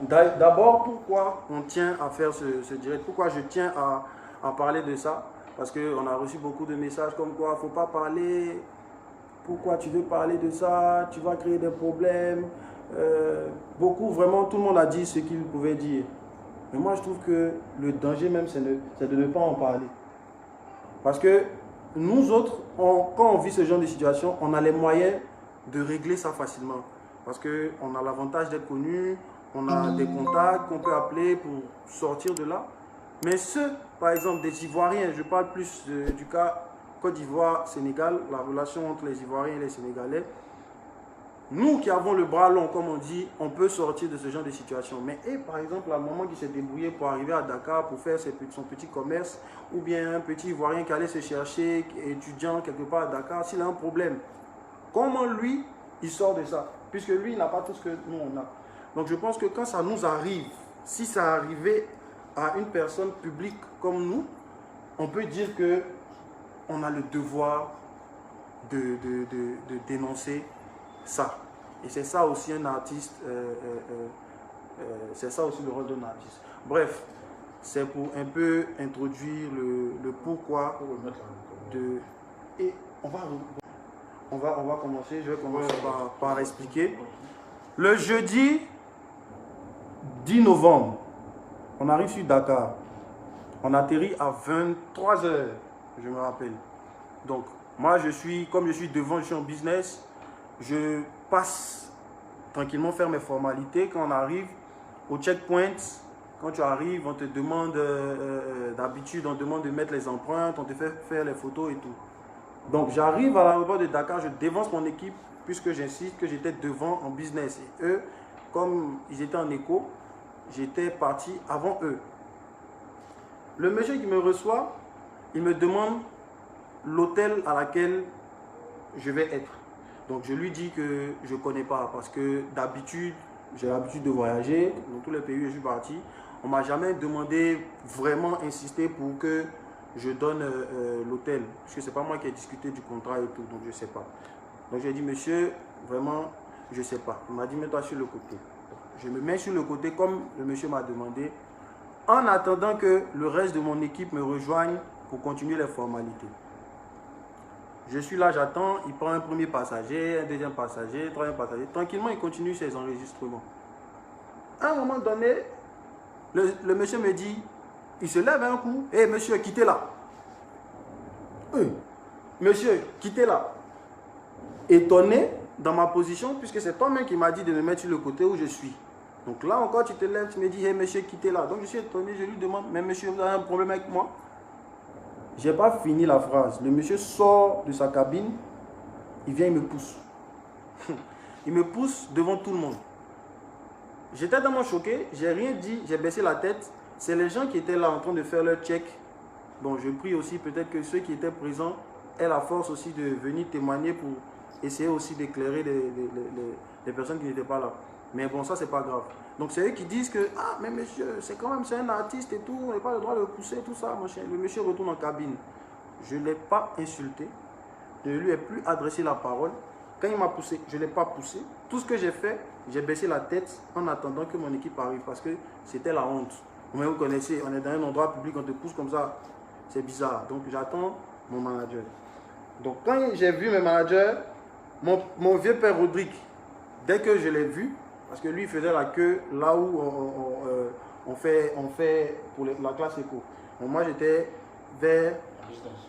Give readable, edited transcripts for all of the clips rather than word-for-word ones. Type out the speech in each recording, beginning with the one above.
D'abord, pourquoi on tient à faire ce direct? Pourquoi je tiens à parler de ça? Parce qu'on a reçu beaucoup de messages comme quoi il ne faut pas parler. Pourquoi tu veux parler de ça? Tu vas créer des problèmes. Beaucoup, vraiment, tout le monde a dit ce qu'il pouvait dire. Mais moi, je trouve que le danger même, c'est de ne pas en parler. Parce que nous autres, quand on vit ce genre de situation, on a les moyens de régler ça facilement. Parce qu'on a l'avantage d'être connu, on a des contacts qu'on peut appeler pour sortir de là. Mais ceux, par exemple, des Ivoiriens, je parle plus du cas Côte d'Ivoire, Sénégal, la relation entre les Ivoiriens et les Sénégalais. Nous qui avons le bras long, comme on dit, on peut sortir de ce genre de situation. Mais par exemple, la maman qui s'est débrouillée pour arriver à Dakar, pour faire son petit commerce, ou bien un petit Ivoirien qui allait se chercher, étudiant quelque part à Dakar, s'il a un problème, comment lui, il sort de ça? Puisque lui, il n'a pas tout ce que nous, on a. Donc je pense que quand ça nous arrive, si ça arrivait à une personne publique comme nous, on peut dire qu'on a le devoir de dénoncer ça. Et c'est ça aussi un artiste, c'est ça aussi le rôle d'un artiste. Bref, c'est pour un peu introduire le pourquoi de... Et on va commencer, je vais commencer par expliquer. Le jeudi 10 novembre, on arrive sur Dakar. On atterrit à 23 h, je me rappelle. Donc, moi, comme je suis devant, je suis en business, je passe tranquillement faire mes formalités. Quand on arrive au checkpoint, quand tu arrives, on te demande, d'habitude, on te demande de mettre les empreintes, on te fait faire les photos et tout. Donc, j'arrive à l'aéroport de Dakar, je dévance mon équipe, puisque j'insiste que j'étais devant en business. Et eux, comme ils étaient en écho, j'étais parti avant eux. Le monsieur qui me reçoit, il me demande l'hôtel à laquelle je vais être. Donc je lui dis que je ne connais pas parce que d'habitude, j'ai l'habitude de voyager dans tous les pays où je suis parti. On ne m'a jamais demandé, vraiment insisté pour que je donne l'hôtel. Parce que ce n'est pas moi qui ai discuté du contrat et tout, donc je ne sais pas. Donc j'ai dit, monsieur, vraiment, je ne sais pas. Il m'a dit, mets-toi sur le côté. Je me mets sur le côté comme le monsieur m'a demandé, en attendant que le reste de mon équipe me rejoigne pour continuer les formalités. Je suis là, j'attends, il prend un premier passager, un deuxième passager, un troisième passager. Tranquillement, il continue ses enregistrements. À un moment donné, le monsieur me dit, il se lève un coup, hé monsieur, quittez là. Monsieur, quittez là. Étonné dans ma position, puisque c'est toi-même qui m'a dit de me mettre sur le côté où je suis. Donc là encore, tu te lèves, tu me dis, hé monsieur, quittez là. Donc je suis étonné, je lui demande, mais monsieur, vous avez un problème avec moi? Je n'ai pas fini la phrase. Le monsieur sort de sa cabine, il vient, il me pousse. Il me pousse devant tout le monde. J'étais tellement choqué, j'ai rien dit, j'ai baissé la tête. C'est les gens qui étaient là en train de faire leur check. Bon, je prie aussi peut-être que ceux qui étaient présents aient la force aussi de venir témoigner pour essayer aussi d'éclairer les personnes qui n'étaient pas là. Mais bon, ça, c'est pas grave. Donc, c'est eux qui disent que, ah, mais monsieur, c'est un artiste et tout, on n'a pas le droit de le pousser, tout ça, machin. Le monsieur retourne en cabine. Je ne l'ai pas insulté. Je ne lui ai plus adressé la parole. Quand il m'a poussé, je ne l'ai pas poussé. Tout ce que j'ai fait, j'ai baissé la tête en attendant que mon équipe arrive parce que c'était la honte. Mais vous connaissez, on est dans un endroit public, on te pousse comme ça, c'est bizarre. Donc, j'attends mon manager. Donc, quand j'ai vu mes managers, mon vieux père Rodrigue, dès que je l'ai vu, parce que lui, il faisait la queue là où on fait pour la classe éco. Donc moi, j'étais vers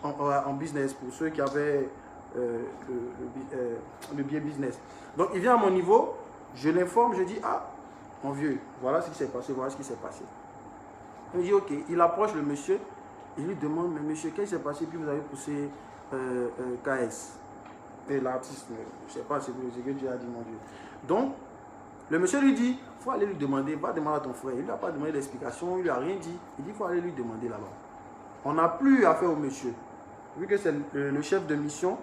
en business pour ceux qui avaient le biais business. Donc, il vient à mon niveau, je l'informe, je dis, ah, mon vieux, voilà ce qui s'est passé, voilà ce qui s'est passé. Il me dit, ok, il approche le monsieur, il lui demande, mais monsieur, qu'est-ce qui s'est passé? Puis vous avez poussé KS. Et l'artiste, je ne sais pas ce que Dieu a dit, mon Dieu. Donc, le monsieur lui dit, il faut aller lui demander, va demander à ton frère. Il ne lui a pas demandé d'explication, il ne lui a rien dit. Il dit, il faut aller lui demander là-bas. On n'a plus affaire au monsieur. Vu que c'est le chef de mission,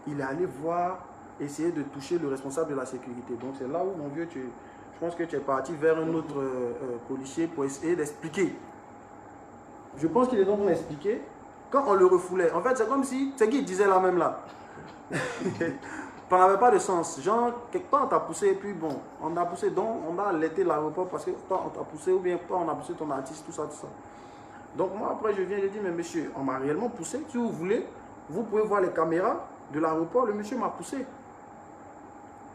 il est allé voir, essayer de toucher le responsable de la sécurité. Donc c'est là où, mon vieux, je pense que tu es parti vers un autre policier pour essayer d'expliquer. Je pense qu'il est en train d'expliquer. Quand on le refoulait, en fait, c'est comme si, c'est qui disait là même là. ça n'avait pas de sens. Genre, quelque part on t'a poussé, et puis bon, on a poussé, donc on a alerté l'aéroport parce que toi on t'a poussé, ou bien toi on a poussé ton artiste, tout ça, tout ça. Donc moi après je viens, je dis, mais monsieur, on m'a réellement poussé. Si vous voulez, vous pouvez voir les caméras de l'aéroport, le monsieur m'a poussé.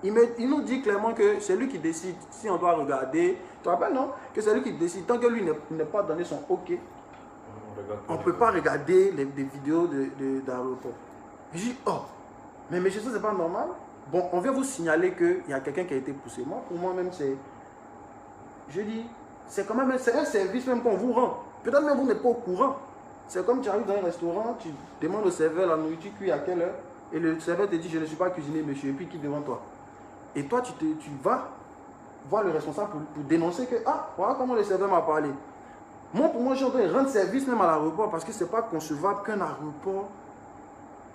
Il nous dit clairement que c'est lui qui décide si on doit regarder. Tu te rappelles, non? Que c'est lui qui décide. Tant que lui n'est pas donné son OK, on ne peut pas regarder des vidéos d'aéroport. Je dis, oh, mais monsieur, ça c'est pas normal. Bon, on vient vous signaler qu'il y a quelqu'un qui a été poussé. Moi, pour moi-même, c'est... Je dis, c'est quand même un service même qu'on vous rend. Peut-être même vous n'êtes pas au courant. C'est comme tu arrives dans un restaurant, tu demandes au serveur la nourriture cuite à quelle heure, et le serveur te dit, je ne suis pas cuisiné, monsieur, et puis qui devant toi. Et toi, tu vas voir le responsable pour dénoncer que, ah, voilà comment le serveur m'a parlé. Moi, pour moi, je suis en train de rendre service même à l'aéroport parce que ce n'est pas concevable qu'un aéroport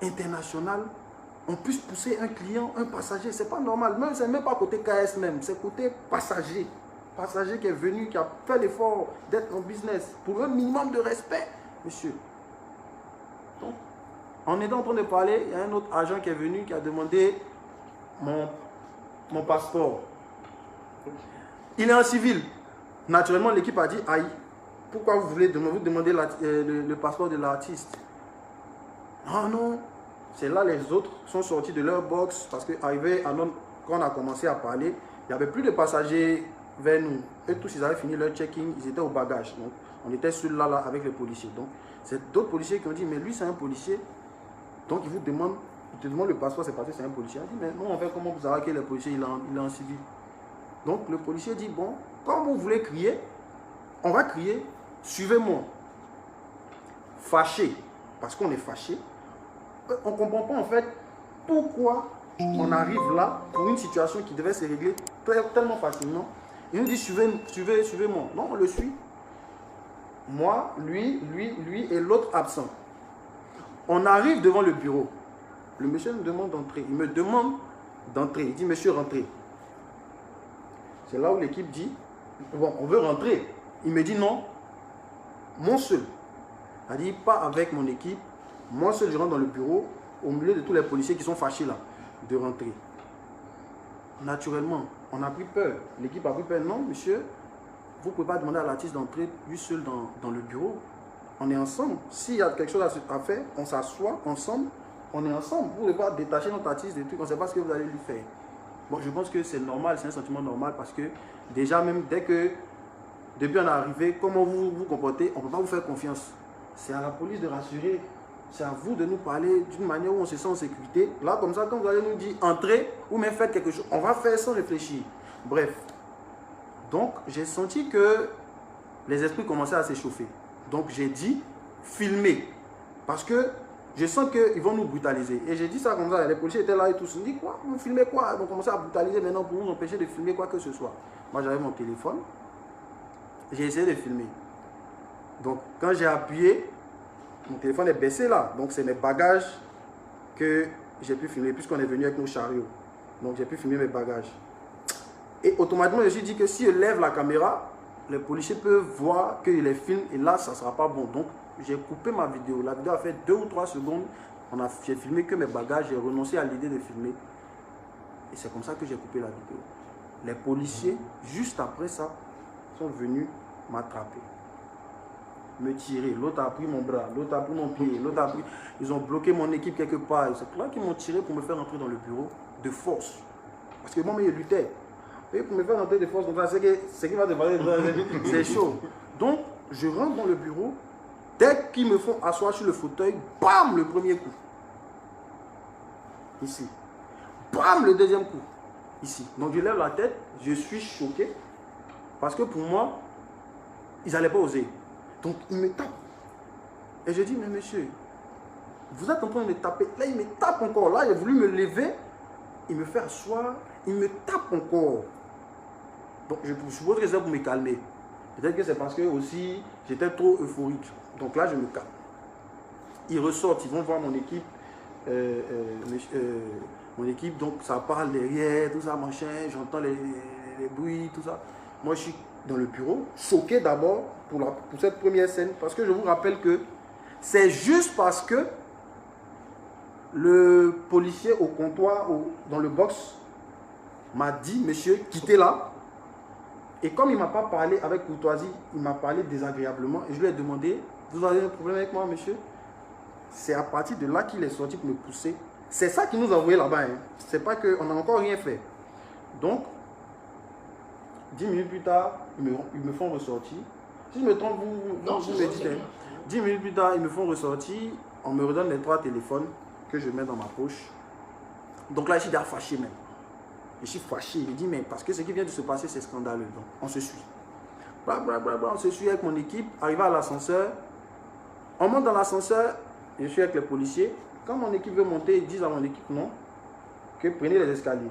international, on puisse pousser un client, un passager. Ce n'est pas normal. Même, ce n'est même pas côté KS même, c'est côté passager. Passager qui est venu, qui a fait l'effort d'être en business pour un minimum de respect, monsieur. Donc, en étant en train de parler, il y a un autre agent qui est venu, qui a demandé mon passeport. Il est en civil. Naturellement, l'équipe a dit, aïe, pourquoi vous voulez vous demander le passeport de l'artiste? Ah non, c'est là les autres sont sortis de leur box parce que quand on a commencé à parler, il n'y avait plus de passagers vers nous. Et tous, ils avaient fini leur check-in, ils étaient au bagage. Donc, on était seuls là avec les policiers. Donc, c'est d'autres policiers qui ont dit, mais lui, c'est un policier. Donc, il te demande le passeport, c'est parce que c'est un policier. Il dit, mais non, en fait, comment vous savez que le policier, il est en civil? Donc, le policier dit, bon, quand vous voulez crier, on va crier, suivez-moi. Fâché, parce qu'on est fâché. On ne comprend pas, en fait, pourquoi on arrive là pour une situation qui devait se régler tellement facilement. Il nous dit, suivez-moi. Non, on le suit. Moi, lui et l'autre absent. On arrive devant le bureau. Le monsieur me demande d'entrer. Il me demande d'entrer. Il dit, monsieur, rentrez. C'est là où l'équipe dit, bon, on veut rentrer. Il me dit, non, mon seul. Il a dit, pas avec mon équipe. Moi seul, je rentre dans le bureau, au milieu de tous les policiers qui sont fâchés là, de rentrer. Naturellement, on a pris peur. L'équipe a pris peur. Non, monsieur, vous ne pouvez pas demander à l'artiste d'entrer lui seul dans le bureau. On est ensemble. S'il y a quelque chose à faire, on s'assoit ensemble. On est ensemble. Vous ne pouvez pas détacher notre artiste des trucs. On ne sait pas ce que vous allez lui faire. Bon, je pense que c'est normal, c'est un sentiment normal parce que déjà même depuis on est arrivé, comment vous vous comportez, on ne peut pas vous faire confiance. C'est à la police de rassurer. C'est à vous de nous parler d'une manière où on se sent en sécurité. Là, comme ça, quand vous allez nous dire entrez ou même faites quelque chose, on va faire sans réfléchir. Bref. Donc, j'ai senti que les esprits commençaient à s'échauffer. Donc, j'ai dit filmer. Parce que je sens qu'ils vont nous brutaliser. Et j'ai dit ça comme ça. Les policiers étaient là et tous. Ils me disent quoi? Vous filmez quoi? Ils vont commencer à brutaliser maintenant pour nous empêcher de filmer quoi que ce soit. Moi, j'avais mon téléphone. J'ai essayé de filmer. Donc, quand j'ai appuyé, mon téléphone est baissé là. Donc, c'est mes bagages que j'ai pu filmer puisqu'on est venu avec nos chariots. Donc, j'ai pu filmer mes bagages. Et automatiquement, je me suis dit que si je lève la caméra, les policiers peuvent voir que je les filme et là, ça ne sera pas bon. Donc, j'ai coupé ma vidéo. La vidéo a fait 2 ou 3 secondes. J'ai filmé que mes bagages. J'ai renoncé à l'idée de filmer. Et c'est comme ça que j'ai coupé la vidéo. Les policiers, juste après ça, sont venus m'attraper, me tirer. L'autre a pris mon bras, l'autre a pris mon pied, l'autre a pris... Ils ont bloqué mon équipe quelque part. C'est là qu'ils m'ont tiré pour me faire entrer dans le bureau de force. Parce que moi-même, je luttais. Et pour me faire entrer de force, c'est qui va te parler, c'est chaud. Donc, je rentre dans le bureau. Dès qu'ils me font asseoir sur le fauteuil, bam, le premier coup. Ici. Bam, le deuxième coup. Ici. Donc, je lève la tête, je suis choqué. Parce que pour moi, ils n'allaient pas oser. Donc, ils me tapent. Et je dis, mais monsieur, vous êtes en train de me taper. Là, il me tape encore. Là, il a voulu me lever. Il me fait asseoir. Il me tape encore. Donc, je suppose que c'est pour me calmer. Peut-être que c'est parce que aussi, j'étais trop euphorique. Donc là, je me calme. Ils ressortent, ils vont voir mon équipe. Mon équipe, donc ça parle derrière, tout ça, machin. J'entends les bruits, tout ça. Moi, je suis dans le bureau, choqué d'abord pour cette première scène. Parce que je vous rappelle que c'est juste parce que Le policier au comptoir, dans le box, m'a dit, monsieur, quittez là. Et comme il ne m'a pas parlé avec courtoisie, il m'a parlé désagréablement. Et je lui ai demandé, vous avez un problème avec moi, monsieur? C'est à partir de là qu'il est sorti pour me pousser. C'est ça qui nous a envoyé là-bas. Hein. C'est pas qu'on n'a encore rien fait. Donc, 10 minutes plus tard, ils me font ressortir. Si je me trompe, vous me dites. 10 minutes plus tard, ils me font ressortir. On me redonne les 3 téléphones que je mets dans ma poche. Donc là, je suis déjà fâché même. Je suis fâché. Il me dit, mais parce que ce qui vient de se passer, c'est scandaleux. Donc, on se suit. On se suit avec mon équipe. Arrivé à l'ascenseur. On monte dans l'ascenseur. Je suis avec les policiers. Quand mon équipe veut monter, ils disent à mon équipe non, que prenez les escaliers.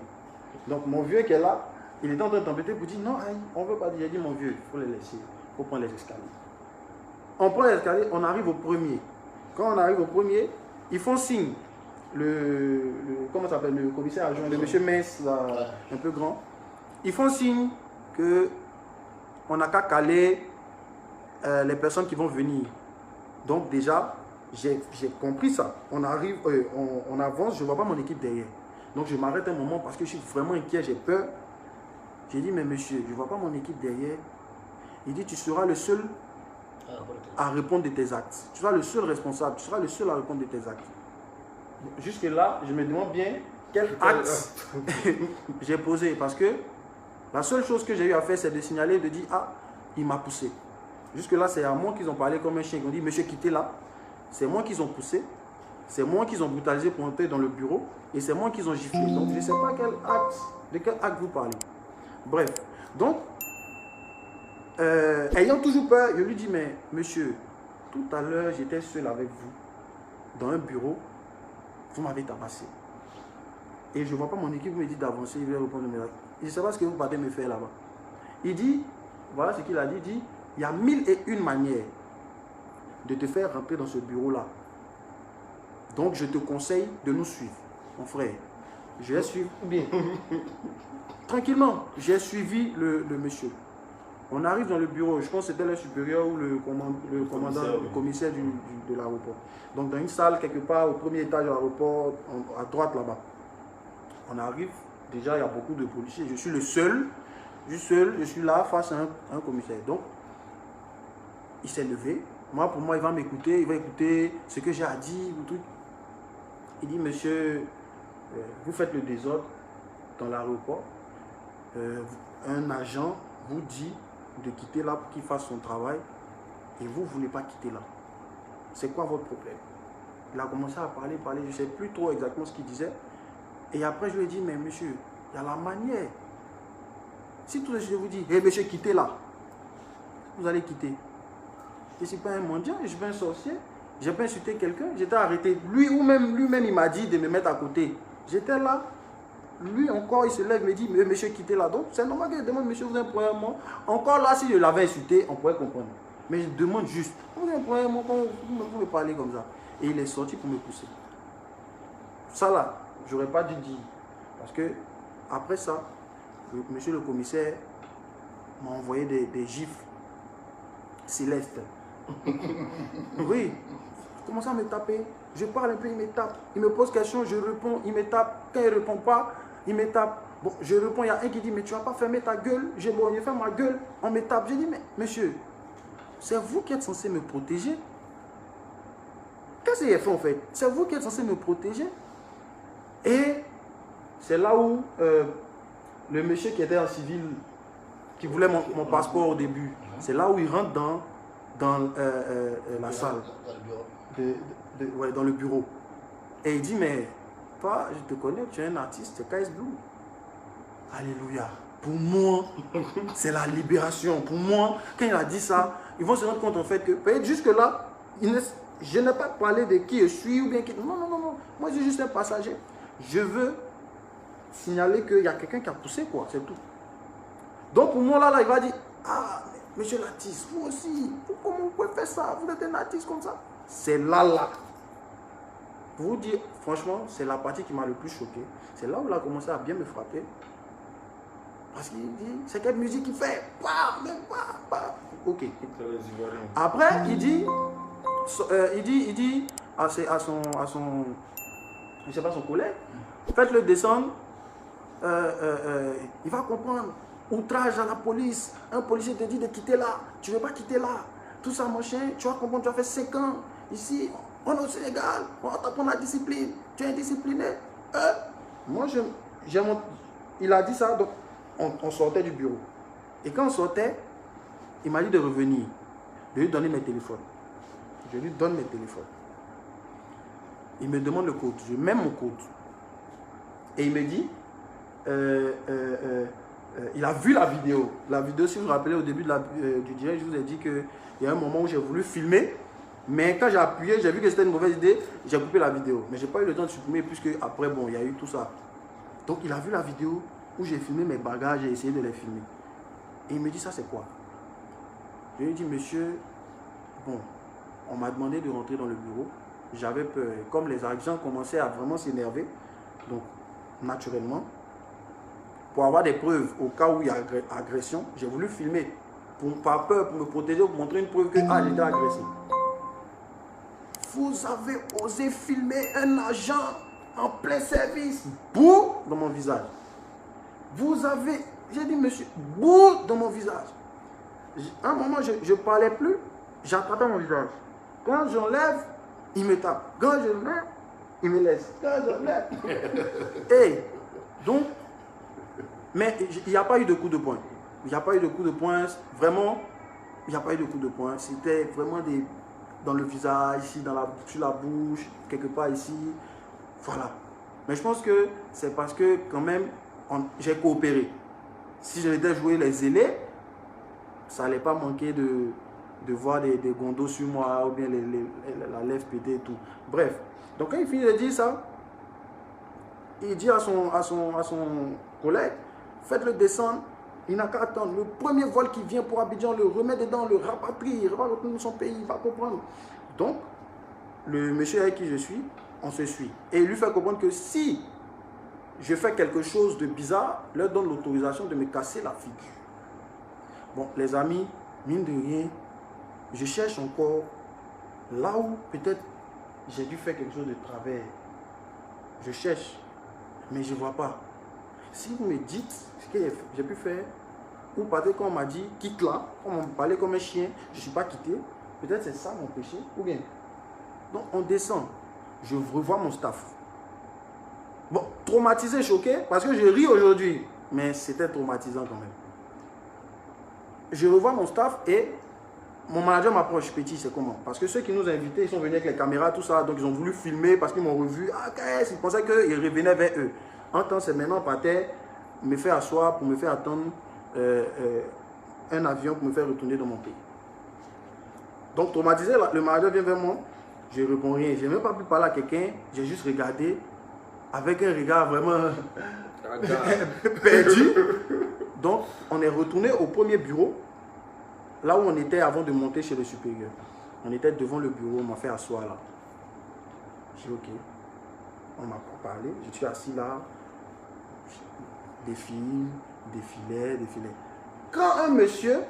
Donc mon vieux qui est là, il est en train de t'embêter pour dire non, on ne veut pas dire. J'ai dit mon vieux, il faut les laisser. Il faut prendre les escaliers. On prend les escaliers, on arrive au premier. Quand on arrive au premier, ils font signe. Comment ça s'appelle, le commissaire adjoint, le monsieur Metz, un peu grand. Ils font signe qu'on n'a qu'à caler les personnes qui vont venir. Donc déjà, j'ai compris ça. On arrive, on avance, je ne vois pas mon équipe derrière. Donc je m'arrête un moment parce que je suis vraiment inquiet, j'ai peur. J'ai dit, mais monsieur, je ne vois pas mon équipe derrière. Il dit, tu seras le seul à répondre de tes actes. Tu seras le seul responsable, tu seras le seul à répondre de tes actes. Jusque-là, je me demande bien quel acte j'ai posé. Parce que la seule chose que j'ai eu à faire, c'est de signaler, de dire, ah, il m'a poussé. Jusque-là, c'est à moi qu'ils ont parlé comme un chien. Ils ont dit, monsieur, quittez là. C'est moi qu'ils ont poussé. C'est moi qu'ils ont brutalisé pour entrer dans le bureau. Et c'est moi qu'ils ont giflé. Donc, je ne sais pas de quel acte vous parlez. Bref. Donc, ayant toujours peur, je lui dis, mais monsieur, tout à l'heure, j'étais seul avec vous, dans un bureau. Vous m'avez tabassé. Et je ne vois pas mon équipe me dit d'avancer. Il va répondre, je ne sais pas ce que vous partez me faire là-bas. Il dit, voilà ce qu'il a dit, il dit, il y a 1001 manières de te faire rentrer dans ce bureau-là. Donc, je te conseille de nous suivre, mon frère. Je vais suivre, ou bien, tranquillement, j'ai suivi le monsieur. On arrive dans le bureau, je pense que c'était le supérieur ou le commandant, le commissaire de l'aéroport. Donc, dans une salle, quelque part, au premier étage de l'aéroport, à droite là-bas. On arrive, déjà, il y a beaucoup de policiers. Je suis le seul, je suis là face à un commissaire. Donc, il s'est levé. Moi, pour moi, il va m'écouter, il va écouter ce que j'ai à dire. Il dit, monsieur, vous faites le désordre dans l'aéroport. Un agent vous dit de quitter là pour qu'il fasse son travail et vous ne voulez pas quitter là. C'est quoi votre problème? Il a commencé à parler, je ne sais plus trop exactement ce qu'il disait. Et après, je lui ai dit, mais monsieur, il y a la manière. Si tout de suite je vous dis, hé monsieur, quittez là, vous allez quitter. Je ne suis pas un mendiant, je suis pas un sorcier. Je n'ai pas insulté quelqu'un, j'étais arrêté. Lui-même, il m'a dit de me mettre à côté. J'étais là. Lui encore, il se lève, me dit, mais monsieur, quittez là. Donc, c'est normal qu'il demande, monsieur, vous avez un problème avec moi. Encore là, si je l'avais insulté, on pourrait comprendre. Mais je demande juste, vous avez un problème avec moi, vous me parlez comme ça. Et il est sorti pour me pousser. Ça là, j'aurais pas dû dire. Parce que, après ça, monsieur le commissaire m'a envoyé des gifles célestes. Oui, il commence à me taper. Je parle un peu, il me tape. Il me pose question, je réponds, il me tape. Quand il ne répond pas, il me tape. Bon, je réponds, il y a un qui dit, mais tu ne vas pas fermer ta gueule. J'ai fait ma gueule, on me tape. J'ai dit, mais monsieur, c'est vous qui êtes censé me protéger. Qu'est-ce qu'il a fait en fait? C'est vous qui êtes censé me protéger. Et c'est là où le monsieur qui était en civil, qui voulait mon passeport au début, c'est là où il rentre dans la salle, dans le bureau. Et il dit, mais toi, je te connais, tu es un artiste, c'est KS Blue. Alléluia. Pour moi, c'est la libération. Pour moi, quand il a dit ça, ils vont se rendre compte en fait que peut-être jusque-là, je n'ai pas parlé de qui je suis ou bien qui... Non. Moi, je suis juste un passager. Je veux signaler qu'il y a quelqu'un qui a poussé, quoi, c'est tout. Donc pour moi, là, il va dire, ah, monsieur l'artiste, vous aussi, comment vous pouvez faire ça? Vous êtes un artiste comme ça? C'est là. Pour vous dire, franchement, c'est la partie qui m'a le plus choqué. C'est là où il a commencé à bien me frapper. Parce qu'il dit, c'est quelle musique il fait? Ok. Après, il dit à je ne sais pas, son collègue. Faites-le descendre, il va comprendre. Outrage à la police, un policier te dit de quitter là, tu ne veux pas quitter là. Tout ça, mon chien, tu vas comprendre, tu as fait 5 ans. Ici, on est au Sénégal, on va t'apprendre la discipline. Tu es indiscipliné. Moi, il a dit ça, donc on sortait du bureau. Et quand on sortait, il m'a dit de revenir, de lui donner mes téléphones. Je lui donne mes téléphones. Il me demande le code, je mets mon code. Et il me dit, il a vu la vidéo. La vidéo, si vous vous rappelez, au début du direct, je vous ai dit qu'il y a un moment où j'ai voulu filmer. Mais quand j'ai appuyé, j'ai vu que c'était une mauvaise idée, j'ai coupé la vidéo. Mais je n'ai pas eu le temps de supprimer puisque après, bon, il y a eu tout ça. Donc, il a vu la vidéo où j'ai filmé mes bagages, j'ai essayé de les filmer. Et il me dit, ça c'est quoi? Je lui ai dit, monsieur, bon, on m'a demandé de rentrer dans le bureau. J'avais peur. Comme les agents commençaient à vraiment s'énerver, donc, naturellement, pour avoir des preuves au cas où il y a agression, j'ai voulu filmer. Par peur, pour me protéger, pour montrer une preuve que j'étais agressé. Vous avez osé filmer un agent en plein service. Bouh dans mon visage. Vous avez, j'ai dit monsieur, bouh dans mon visage. À un moment, je ne parlais plus, j'attrapais mon visage. Quand j'enlève, il me tape. Quand je lève, il me laisse. Quand j'enlève. Hey, donc, mais il n'y a pas eu de coup de poing. Il n'y a pas eu de coup de poing. Vraiment, il n'y a pas eu de coup de poing. C'était vraiment dans le visage, ici, sur la bouche, quelque part ici. Voilà. Mais je pense que c'est parce que quand même, j'ai coopéré. Si je m'étais joué les zélés, ça n'allait pas manquer de voir des gondos sur moi ou bien la lèvre pétée et tout. Bref. Donc quand il finit de dire ça, il dit à son collègue, faites-le descendre. Il n'a qu'à attendre. Le premier vol qui vient pour Abidjan, le remet dedans, le rapatrie, il va retourner dans son pays, il va comprendre. Donc, le monsieur avec qui je suis, on se suit. Et il lui fait comprendre que si je fais quelque chose de bizarre, leur donne l'autorisation de me casser la figure. Bon, les amis, mine de rien, je cherche encore là où peut-être j'ai dû faire quelque chose de travers. Je cherche, mais je ne vois pas. Si vous me dites ce que j'ai pu faire, ou peut-être quand on m'a dit quitte là, on m'a parlé comme un chien, je ne suis pas quitté, peut-être c'est ça mon péché, ou bien. Donc on descend, je revois mon staff. Bon, traumatisé, choqué, parce que je ris aujourd'hui, mais c'était traumatisant quand même. Je revois mon staff et mon manager m'approche, petit, c'est comment? Parce que ceux qui nous invitaient, ils sont venus avec les caméras, tout ça, donc ils ont voulu filmer parce qu'ils m'ont revu. Ah, qu'est-ce? Ils pensaient qu'ils revenaient vers eux. En temps, c'est maintenant par terre, me faire asseoir pour me faire attendre un avion pour me faire retourner dans mon pays. Donc, traumatisé, le manager vient vers moi, je ne réponds rien. Je n'ai même pas pu parler à quelqu'un, j'ai juste regardé avec un regard vraiment perdu. Donc, on est retourné au premier bureau, là où on était avant de monter chez le supérieur. On était devant le bureau, on m'a fait asseoir là. J'ai dit ok. On m'a pas parlé, je suis assis là. Des films, des filets. Quand un monsieur,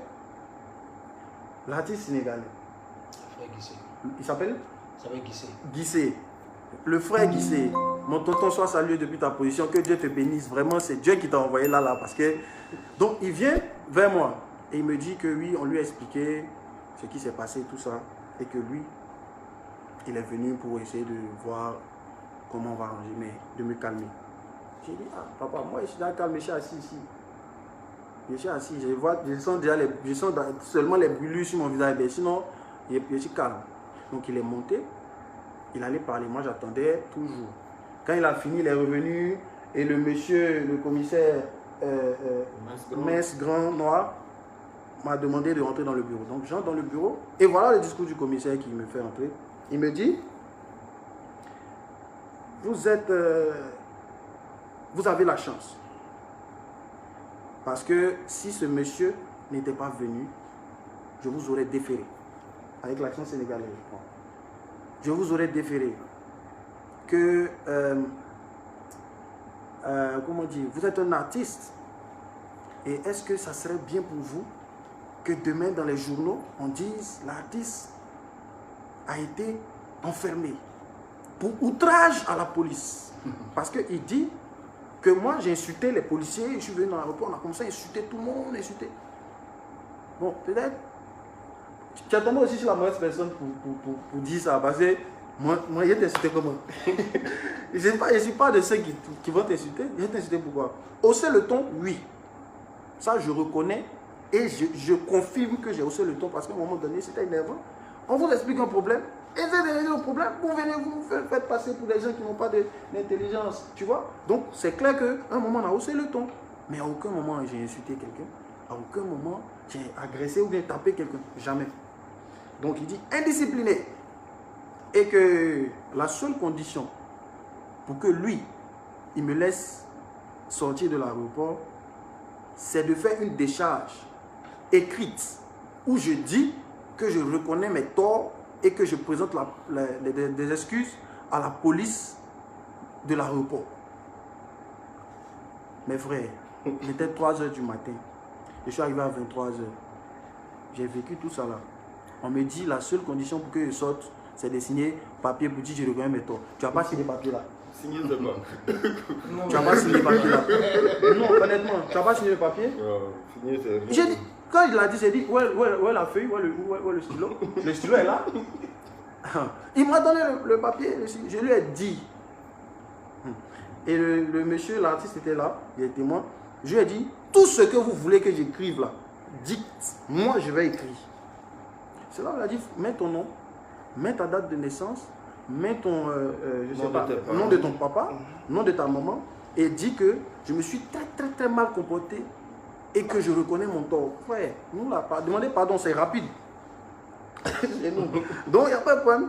l'artiste sénégalais, il s'appelle Guissé. Le frère Guissé, mon tonton, soit salué depuis ta position, que Dieu te bénisse. Vraiment, c'est Dieu qui t'a envoyé là, parce que... Donc, il vient vers moi et il me dit que oui, on lui a expliqué ce qui s'est passé, tout ça, et que lui, il est venu pour essayer de voir comment on va arranger, mais de me calmer. J'ai dit, ah, papa, moi, je suis dans le calme, je suis assis ici. Je suis assis, je sens déjà seulement les brûlures sur mon visage, mais sinon, je suis calme. Donc, il est monté. Il allait parler, moi j'attendais toujours. Quand il a fini, il est revenu et le monsieur, le commissaire mince, grand, noir, m'a demandé de rentrer dans le bureau. Donc j'entre dans le bureau et voilà le discours du commissaire qui me fait entrer. Il me dit, vous avez la chance. Parce que si ce monsieur n'était pas venu, je vous aurais déféré. Avec l'accent sénégalais, je crois. Je vous aurais déféré que, comment dire, vous êtes un artiste. Et est-ce que ça serait bien pour vous que demain dans les journaux, on dise l'artiste a été enfermé pour outrage à la police. Parce qu'il dit que moi, j'ai insulté les policiers, je suis venu dans l'aéroport, on a commencé à insulter tout le monde, insulter. Bon, peut-être, tu as tombé aussi sur la mauvaise personne pour dire ça, parce que moi je vais t'insulter comment? Je ne suis pas de ceux qui vont t'insulter, je vais t'insulter pourquoi? Hausser le ton, oui. Ça, je reconnais et je confirme que j'ai haussé le ton parce qu'à un moment donné, c'était énervant. On vous explique un problème, essayez de régler le problème, vous venez vous faire passer pour des gens qui n'ont pas d'intelligence, tu vois. Donc, c'est clair qu'à un moment, on a haussé le ton. Mais à aucun moment, j'ai insulté quelqu'un. À aucun moment, j'ai agressé ou bien tapé quelqu'un. Jamais. Donc, il dit indiscipliné. Et que la seule condition pour que lui, il me laisse sortir de l'aéroport, c'est de faire une décharge écrite où je dis que je reconnais mes torts et que je présente des excuses à la police de l'aéroport. Mes frères, il était 3 h du matin. Je suis arrivé à 23 h. J'ai vécu tout ça là. On me dit la seule condition pour que je sorte, c'est de signer papier pour dire que je reconnais mes torts. Tu n'as pas signé papier là. Signer de quoi? Tu n'as pas signé papier là. Non, honnêtement, tu n'as pas signé le papier. Signer, c'est... J'ai dit, quand il l'a dit, j'ai dit, où est la feuille, où est le stylo? Le stylo est là. Il m'a donné le papier, je lui ai dit. Et le monsieur, l'artiste était là, il est témoin. Je lui ai dit, tout ce que vous voulez que j'écrive là, dites, moi je vais écrire. C'est là où il a dit, mets ton nom, mets ta date de naissance, mets ton nom de ton papa, nom de ta maman, et dis que je me suis très mal comporté et que je reconnais mon tort. Ouais, nous là, demander pardon, c'est rapide. Donc il n'y a pas de problème.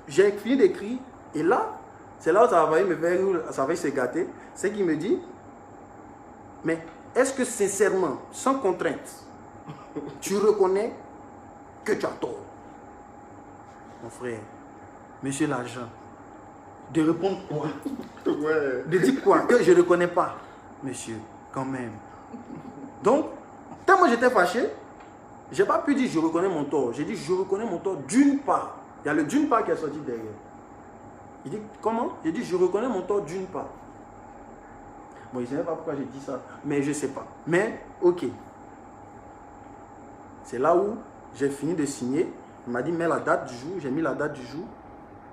J'ai fini d'écrire et là, c'est là où ça va me faire, ça va se gâter. C'est qu'il me dit, mais est-ce que sincèrement, sans contrainte, tu reconnais que tu as tort? Mon frère, monsieur l'agent, de répondre quoi? Ouais. De dire quoi? Que je ne reconnais pas. Monsieur, quand même. Donc, tellement j'étais fâché, je n'ai pas pu dire je reconnais mon tort. J'ai dit je reconnais mon tort d'une part. Il y a le d'une part qui est sorti derrière. Il dit comment? J'ai dit je reconnais mon tort d'une part. Bon, je ne sais pas pourquoi j'ai dit ça, mais je ne sais pas. Mais, ok. C'est là où j'ai fini de signer. Il m'a dit mets la date du jour. J'ai mis la date du jour.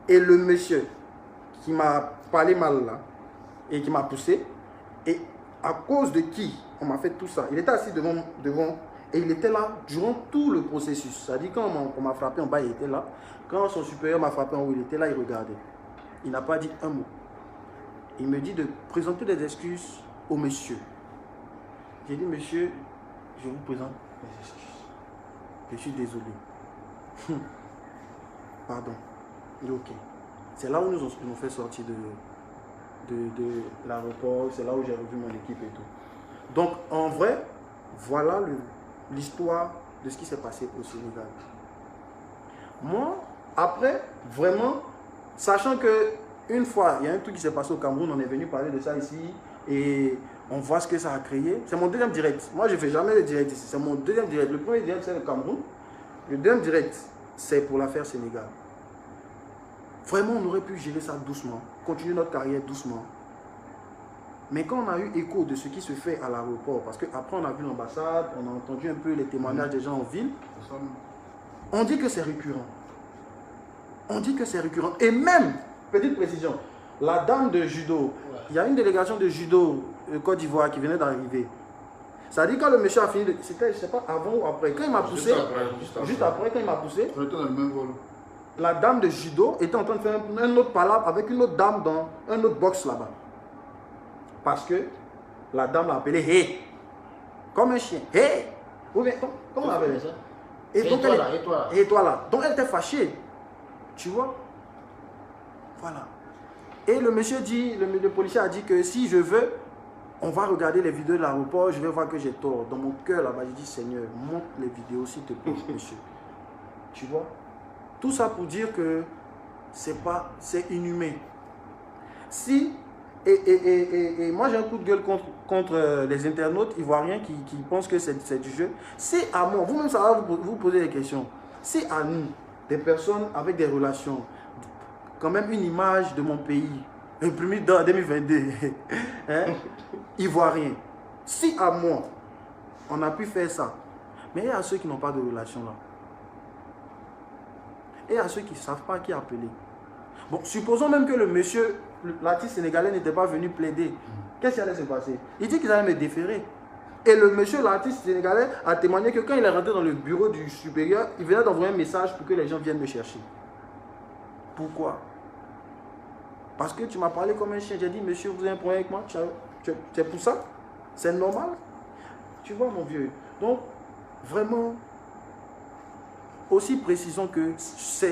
Et le monsieur qui m'a parlé mal là, et qui m'a poussé, et à cause de qui on m'a fait tout ça. Il était assis devant et il était là durant tout le processus. C'est-à-dire quand on m'a frappé en bas, il était là. Quand son supérieur m'a frappé en haut, il était là, il regardait. Il n'a pas dit un mot. Il me dit de présenter des excuses au monsieur. J'ai dit, monsieur, je vous présente mes excuses. Je suis désolé. Pardon. Il dit, ok. C'est là où nous ont fait sortir de l'aéroport. C'est là où j'ai revu mon équipe et tout. Donc, en vrai, voilà l'histoire de ce qui s'est passé au Sénégal. Moi, après, vraiment, sachant que une fois, il y a un truc qui s'est passé au Cameroun, on est venu parler de ça ici, et on voit ce que ça a créé. C'est mon deuxième direct. Moi, je ne fais jamais de direct ici. C'est mon deuxième direct. Le premier direct, c'est le Cameroun. Le deuxième direct, c'est pour l'affaire Sénégal. Vraiment, on aurait pu gérer ça doucement, continuer notre carrière doucement. Mais quand on a eu écho de ce qui se fait à l'aéroport, parce qu'après on a vu l'ambassade, on a entendu un peu les témoignages des gens en ville, on dit que c'est récurrent. On dit que c'est récurrent. Et même, petite précision, la dame de judo, il y a une délégation de judo Côte d'Ivoire qui venait d'arriver. Ça dit quand le monsieur a fini, c'était, je ne sais pas, avant ou après. Quand il m'a poussé, juste après, quand il m'a poussé, on était dans le même vol. La dame de judo était en train de faire un autre palabre avec une autre dame dans un autre box là-bas. Parce que la dame l'a appelé Hey, comme un chien. Hey, comment on appelle ça? Et donc et toi là. Donc elle était fâchée. Tu vois? Voilà. Et le monsieur dit, le policier a dit que si je veux, on va regarder les vidéos de l'aéroport, je vais voir que j'ai tort. Dans mon cœur là-bas, je dis Seigneur, montre les vidéos s'il te plaît, monsieur. Tu vois? Tout ça pour dire que c'est inhumain. Si, et moi j'ai un coup de gueule contre les internautes ivoiriens qui pensent que c'est du jeu. Si à moi, vous-même ça va vous poser des questions. Si à nous, des personnes avec des relations quand même une image de mon pays, imprimée dans 2022, hein, ivoirien. Si à moi, on a pu faire ça, mais il y a ceux qui n'ont pas de relation là. Et il y a ceux qui ne savent pas qui appeler. Bon, supposons même que le monsieur, l'artiste sénégalais n'était pas venu plaider. Qu'est-ce qui allait se passer? Il dit qu'ils allaient me déférer. Et le monsieur, l'artiste sénégalais, a témoigné que quand il est rentré dans le bureau du supérieur, il venait d'envoyer un message pour que les gens viennent me chercher. Pourquoi? Parce que tu m'as parlé comme un chien. J'ai dit, monsieur, vous avez un problème avec moi? C'est pour ça? C'est normal? Tu vois, mon vieux. Donc, vraiment, aussi précisons que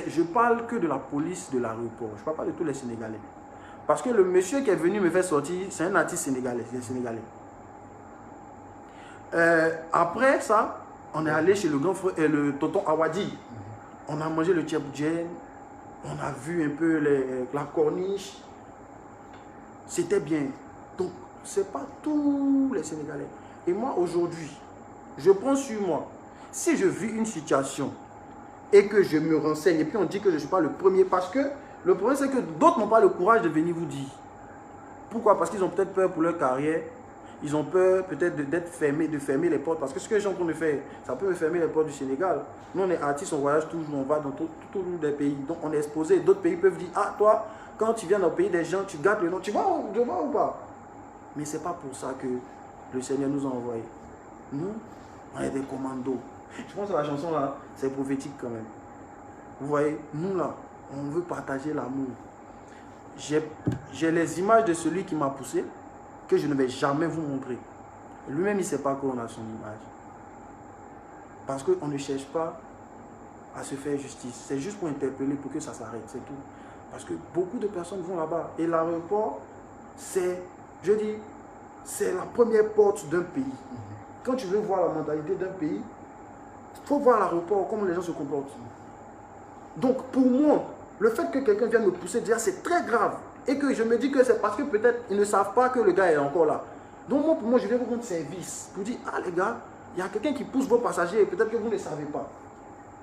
je parle que de la police de l'aéroport. Je ne parle pas de tous les Sénégalais. Parce que le monsieur qui est venu me faire sortir, c'est un artiste sénégalais. C'est un Sénégalais. Après ça, on est allé chez le grand frère, le tonton Awadi. On a mangé le tchèboujen. On a vu un peu la corniche. C'était bien. Donc, ce n'est pas tous les Sénégalais. Et moi, aujourd'hui, je prends sur moi. Si je vis une situation et que je me renseigne, et puis on dit que je ne suis pas le premier, parce que le problème, c'est que d'autres n'ont pas le courage de venir vous dire. Pourquoi? Parce qu'ils ont peut-être peur pour leur carrière. Ils ont peur peut-être d'être fermés, de fermer les portes. Parce que ce que les gens vont me faire, ça peut me fermer les portes du Sénégal. Nous, on est artistes, on voyage toujours, on va dans tous les pays. Donc, on est exposé. D'autres pays peuvent dire, ah, toi, quand tu viens dans le pays des gens, tu gardes le nom. Tu vois ou pas? Mais ce n'est pas pour ça que le Seigneur nous a envoyés. Nous, on est des commandos. Je pense que la chanson, là, c'est prophétique quand même. Vous voyez, nous, là, on veut partager l'amour. J'ai les images de celui qui m'a poussé, que je ne vais jamais vous montrer. Lui-même, il ne sait pas qu'on a son image. Parce qu'on ne cherche pas à se faire justice. C'est juste pour interpeller, pour que ça s'arrête, c'est tout. Parce que beaucoup de personnes vont là-bas. Et l'aéroport, c'est, je dis, c'est la première porte d'un pays. Quand tu veux voir la mentalité d'un pays, il faut voir l'aéroport, comment les gens se comportent. Donc, pour moi, le fait que quelqu'un vienne me pousser, déjà, c'est très grave. Et que je me dis que c'est parce que peut-être ils ne savent pas que le gars est encore là. Donc moi, pour moi, je viens vous rendre service. Pour dire, ah les gars, il y a quelqu'un qui pousse vos passagers et peut-être que vous ne savez pas.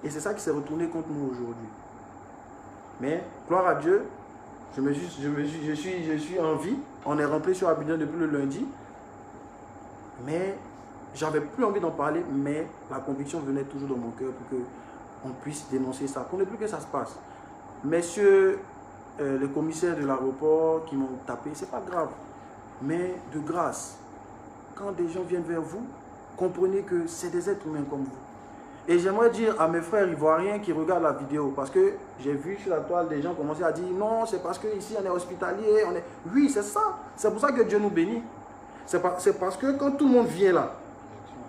Et c'est ça qui s'est retourné contre nous aujourd'hui. Mais, gloire à Dieu, je suis en vie. On est rentré sur Abidjan depuis le lundi. Mais, j'avais plus envie d'en parler, mais la conviction venait toujours dans mon cœur pour qu'on puisse dénoncer ça. Pour ne plus que ça se passe. Messieurs, les commissaires de l'aéroport qui m'ont tapé, c'est pas grave. Mais de grâce, quand des gens viennent vers vous, comprenez que c'est des êtres humains comme vous. Et j'aimerais dire à mes frères ivoiriens qui regardent la vidéo, parce que j'ai vu sur la toile des gens commencer à dire non, c'est parce qu'ici on est hospitalier, on est... Oui, c'est ça. C'est pour ça que Dieu nous bénit. C'est parce que quand tout le monde vient là,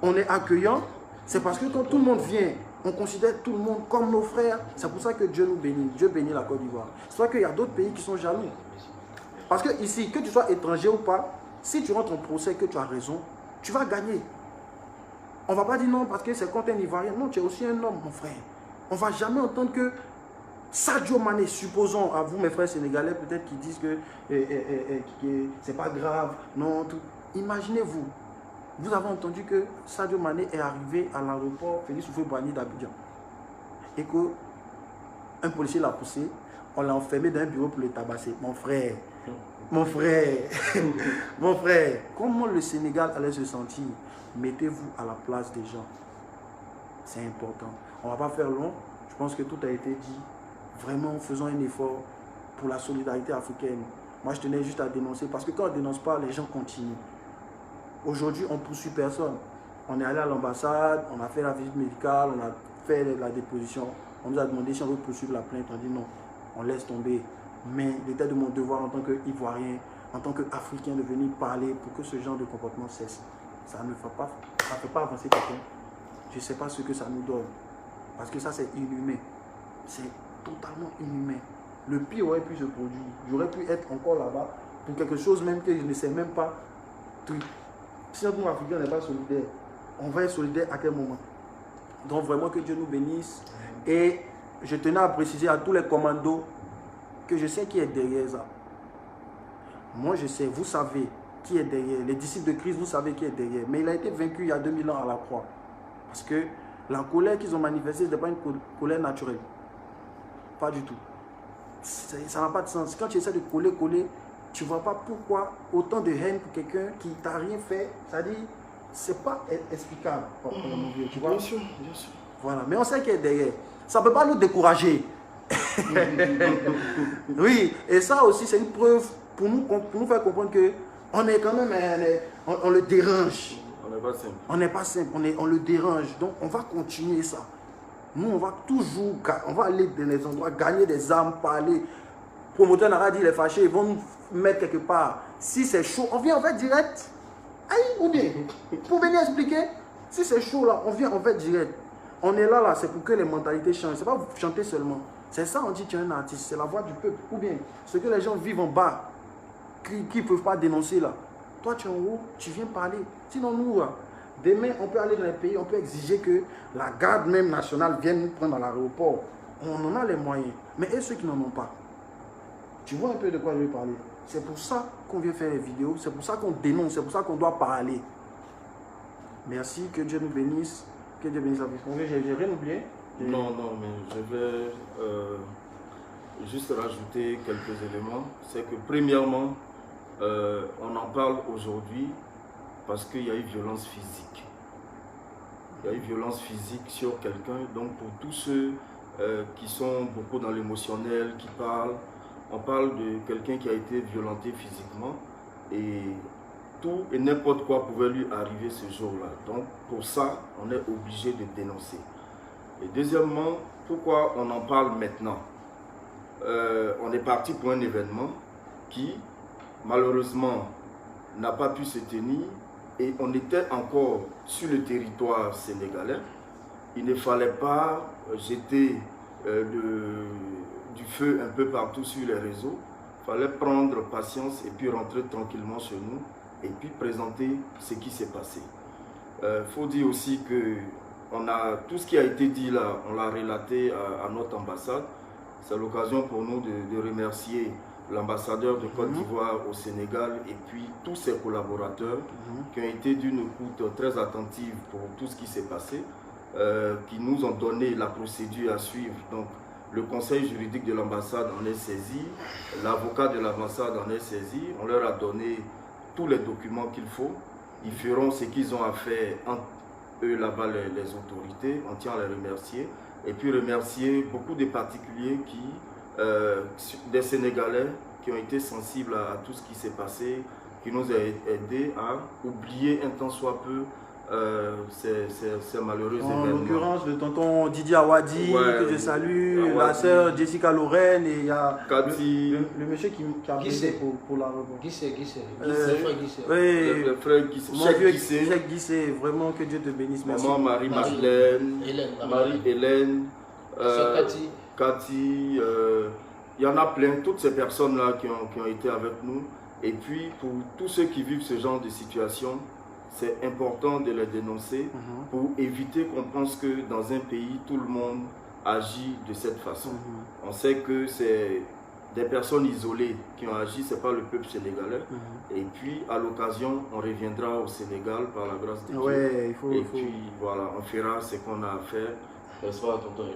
on est accueillant. C'est parce que quand tout le monde vient, on considère tout le monde comme nos frères. C'est pour ça que Dieu nous bénit. Dieu bénit la Côte d'Ivoire. C'est pour ça qu'il y a d'autres pays qui sont jaloux. Parce que ici, que tu sois étranger ou pas, si tu rentres en procès, que tu as raison, tu vas gagner. On ne va pas dire non parce que c'est contre un Ivoirien. Non, tu es aussi un homme, mon frère. On ne va jamais entendre que Sadio Mané, supposons à vous, mes frères sénégalais, peut-être qui disent que c'est pas grave. Non, tout. Imaginez-vous. Vous avez entendu que Sadio Mané est arrivé à l'aéroport Félix Houphouët-Boigny d'Abidjan. Et qu'un policier l'a poussé, on l'a enfermé dans un bureau pour le tabasser. Mon frère, mon frère, comment le Sénégal allait se sentir? Mettez-vous à la place des gens. C'est important. On ne va pas faire long. Je pense que tout a été dit. Vraiment, faisons un effort pour la solidarité africaine. Moi, je tenais juste à dénoncer parce que quand on ne dénonce pas, les gens continuent. Aujourd'hui, on ne poursuit personne. On est allé à l'ambassade, on a fait la visite médicale, on a fait la déposition. On nous a demandé si on veut poursuivre la plainte. On dit non, on laisse tomber. Mais il était de mon devoir en tant qu'Ivoirien, en tant qu'Africain, de venir parler pour que ce genre de comportement cesse. Ça ne fait pas avancer quelqu'un. Je ne sais pas ce que ça nous donne. Parce que ça, c'est inhumain. C'est totalement inhumain. Le pire aurait pu se produire. J'aurais pu être encore là-bas pour quelque chose même que je ne sais même pas. Si notre monde africain n'est pas solidaire, on va être solidaire à quel moment? Donc vraiment que Dieu nous bénisse. Et je tenais à préciser à tous les commandos que je sais qui est derrière ça. Moi je sais, vous savez qui est derrière. Les disciples de Christ, vous savez qui est derrière. Mais il a été vaincu il y a 2000 ans à la croix. Parce que la colère qu'ils ont manifestée, ce n'est pas une colère naturelle. Pas du tout. ça n'a pas de sens. Quand tu essaies de coller, tu ne vois pas pourquoi autant de haine pour quelqu'un qui ne t'a rien fait. C'est-à-dire, ce n'est pas explicable. Tu vois? Bien sûr, bien sûr. Voilà, mais on sait qu'il est derrière. Ça ne peut pas nous décourager. Oui, et ça aussi, c'est une preuve pour nous faire comprendre qu'on est quand même, on le dérange. On n'est pas simple. On n'est pas simple, on le dérange. Donc, on va continuer ça. Nous, on va toujours, on va aller dans les endroits, gagner des armes, parler. Promoteur n'a pas dit, les fâchés, ils vont nous mettre quelque part. Si c'est chaud, on vient en fait direct. Aïe, ou bien, pour venir expliquer, si c'est chaud là, on vient en fait direct. On est là, c'est pour que les mentalités changent. C'est pas vous chanter seulement. C'est ça, on dit tu es un artiste, c'est la voix du peuple. Ou bien, ce que les gens vivent en bas, qui ne peuvent pas dénoncer là. Toi, tu es en haut, tu viens parler. Sinon, nous, demain, on peut aller dans les pays, on peut exiger que la garde même nationale vienne nous prendre à l'aéroport. On en a les moyens. Mais et ceux qui n'en ont pas? Tu vois un peu de quoi je vais parler. C'est pour ça qu'on vient faire les vidéos, c'est pour ça qu'on dénonce, c'est pour ça qu'on doit parler. Merci, que Dieu nous bénisse. Que Dieu bénisse la vie. J'ai rien oublié? Non, mais je vais juste rajouter quelques éléments. C'est que premièrement, on en parle aujourd'hui parce qu'il y a eu violence physique. Il y a eu violence physique sur quelqu'un. Donc pour tous ceux qui sont beaucoup dans l'émotionnel, qui parlent, on parle de quelqu'un qui a été violenté physiquement et tout et n'importe quoi pouvait lui arriver ce jour-là. Donc pour ça, on est obligé de dénoncer. Et deuxièmement, pourquoi on en parle maintenant? On est parti pour un événement qui, malheureusement, n'a pas pu se tenir et on était encore sur le territoire sénégalais. Il ne fallait pas jeter du feu un peu partout sur les réseaux. Il fallait prendre patience et puis rentrer tranquillement chez nous et puis présenter ce qui s'est passé. Faut dire aussi que tout ce qui a été dit là, on l'a relaté à notre ambassade. C'est l'occasion pour nous de remercier l'ambassadeur de Côte d'Ivoire au Sénégal et puis tous ses collaborateurs qui ont été d'une écoute très attentive pour tout ce qui s'est passé, qui nous ont donné la procédure à suivre. Donc, le conseil juridique de l'ambassade en est saisi, l'avocat de l'ambassade en est saisi, on leur a donné tous les documents qu'il faut. Ils feront ce qu'ils ont à faire entre eux là-bas, les autorités. On tient à les remercier. Et puis remercier beaucoup de particuliers des Sénégalais qui ont été sensibles à tout ce qui s'est passé, qui nous ont aidés à oublier un tant soit peu ces malheureux événements. En l'occurrence, le tonton Didier Awadi, que je salue, la sœur Jessica Lorraine, et il y a le monsieur qui a brisé pour la revoir. Guissé. Le frère Guissé. Jacques Guissé, vraiment que Dieu te bénisse. Merci. Maman Marie-Madeleine, Marie-Hélène, Cathy, il y en a plein, toutes ces personnes-là qui ont été avec nous. Et puis, pour tous ceux qui vivent ce genre de situation, c'est important de les dénoncer pour éviter qu'on pense que dans un pays, tout le monde agit de cette façon. On sait que c'est des personnes isolées qui ont agi, ce n'est pas le peuple sénégalais. Et puis, à l'occasion, on reviendra au Sénégal par la grâce de Dieu. Puis, voilà, on fera ce qu'on a à faire. Bonsoir, tonton.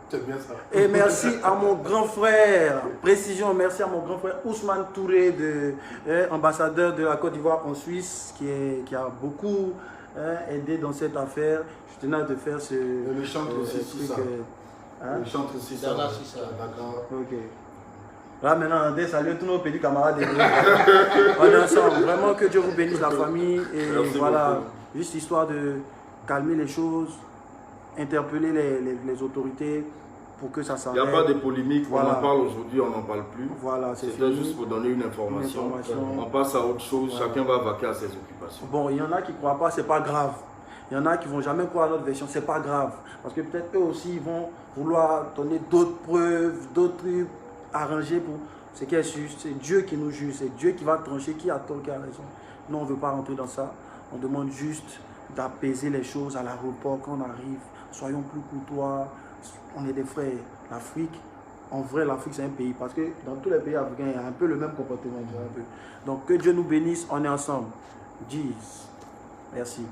C'est bien ça. Et merci à mon grand frère, merci à mon grand frère Ousmane Touré, ambassadeur de la Côte d'Ivoire en Suisse, qui a beaucoup aidé dans cette affaire. Je tenais à te faire le chantre aussi, le chantre aussi, ça. Ok. Là maintenant, salut tous nos petits camarades. On est ensemble. Vraiment que Dieu vous bénisse la famille. Et merci voilà, beaucoup. Juste histoire de calmer les choses, interpeller les autorités pour que ça s'arrête. Il n'y a pas de polémique, voilà. On en parle aujourd'hui, on n'en parle plus. Voilà, c'était juste pour donner une information. On passe à autre chose, voilà. Chacun va vaquer à ses occupations. Bon, il y en a qui ne croient pas, c'est pas grave. Il y en a qui ne vont jamais croire à notre version, c'est pas grave. Parce que peut-être eux aussi, ils vont vouloir donner d'autres preuves, d'autres trucs arrangés pour ce qui est juste. C'est Dieu qui nous juge, c'est Dieu qui va trancher qui a tort, qui a raison. Nous, on ne veut pas rentrer dans ça. On demande juste d'apaiser les choses à l'aéroport quand on arrive. Soyons plus courtois, on est des frères. L'Afrique, en vrai, l'Afrique c'est un pays, parce que dans tous les pays africains, il y a un peu le même comportement. Donc que Dieu nous bénisse, on est ensemble. Jesus. Merci.